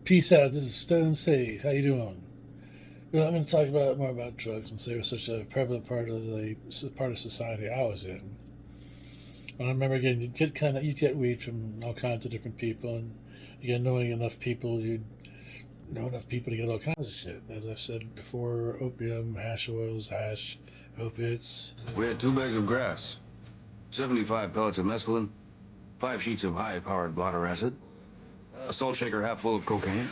Peace out. This is Stone Sage. How you doing? Well, I'm going to talk about more about drugs since they were such a prevalent part of society I was in. And I remember again, you'd get weed from all kinds of different people, and you get knowing enough people, you'd know enough people to get all kinds of shit. As I said before, opium, hash oils, hash, opiates. We had 2 bags of grass, 75 pellets of mescaline, 5 sheets of high-powered blotter acid, a salt shaker half full of cocaine,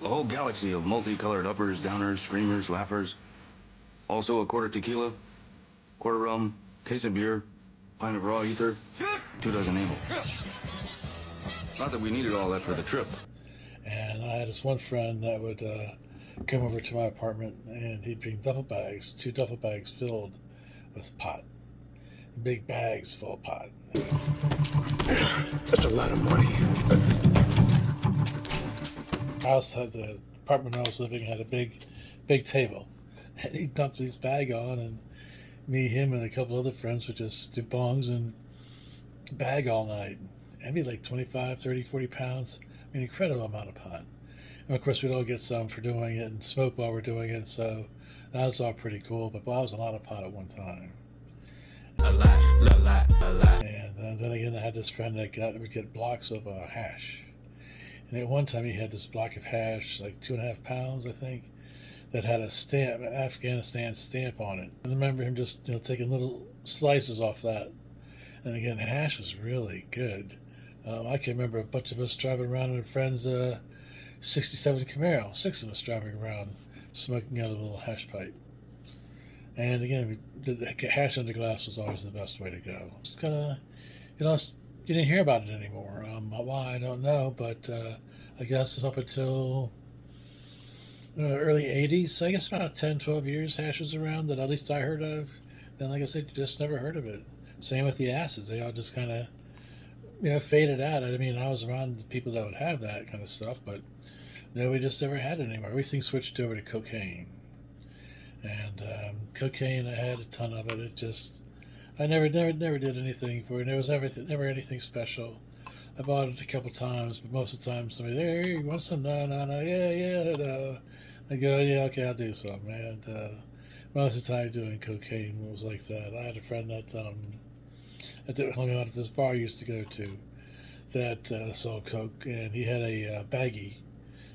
a whole galaxy of multicolored uppers, downers, screamers, laughers, also a quarter tequila, quarter rum, case of beer, pint of raw ether, 2 dozen amyl. Not that we needed all that for the trip. And I had this one friend that would come over to my apartment, and he'd bring duffel bags, 2 duffel bags filled with pot, big bags full of pot. That's a lot of money. House had the apartment I was living had a big table, and he dumped his bag on, and me, him, and a couple other friends would just do bongs and bag all night. It'd be like 25, 30, 40 pounds. I mean, incredible amount of pot. And of course, we'd all get some for doing it and smoke while we're doing it, so that was all pretty cool. But that was a lot of pot at one time. A lot. And then again, I had this friend that would get blocks of hash. And at one time, he had this block of hash, like 2.5 pounds, I think, that had a stamp, an Afghanistan stamp on it. I remember him just taking little slices off that. And again, hash was really good. I can remember a bunch of us driving around in a friend's 67 Camaro, 6 of us driving around smoking out of a little hash pipe. And again, the hash under glass was always the best way to go. It's kind of, you didn't hear about it anymore. Why, I don't know, but I guess it's up until early 80s. I guess about 10, 12 years hash was around that at least I heard of. Then, like I said, you just never heard of it. Same with the acids. They all just kind of, faded out. I mean, I was around the people that would have that kind of stuff, but nobody just never had it anymore. Everything switched over to cocaine. And cocaine, I had a ton of it. It just, I never did anything for it. There was never anything special. I bought it a couple times, but most of the time somebody, hey, you want some? No, yeah, no. I go, yeah, okay, I'll do some. And most of the time doing cocaine was like that. I had a friend that hung out at this bar I used to go to that sold coke, and he had a baggie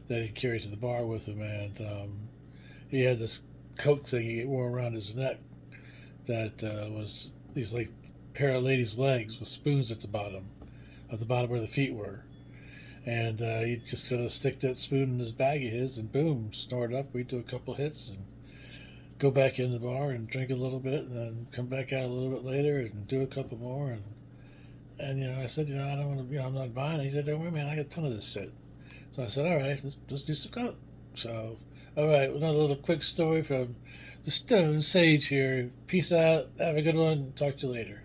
that he carried to the bar with him, and he had this coke thing he wore around his neck that was these like pair of ladies' legs with spoons at the bottom where the feet were. And he'd just sort of stick that spoon in his bag of his, and boom, snort it up. We'd do a couple hits and go back in the bar and drink a little bit, and then come back out a little bit later and do a couple more. And I said, I don't want to, I'm not buying it. He said, don't worry, man, I got a ton of this shit. So I said, all right, let's do some coke. So, all right, another little quick story from the Stone Sage here. Peace out. Have a good one. Talk to you later.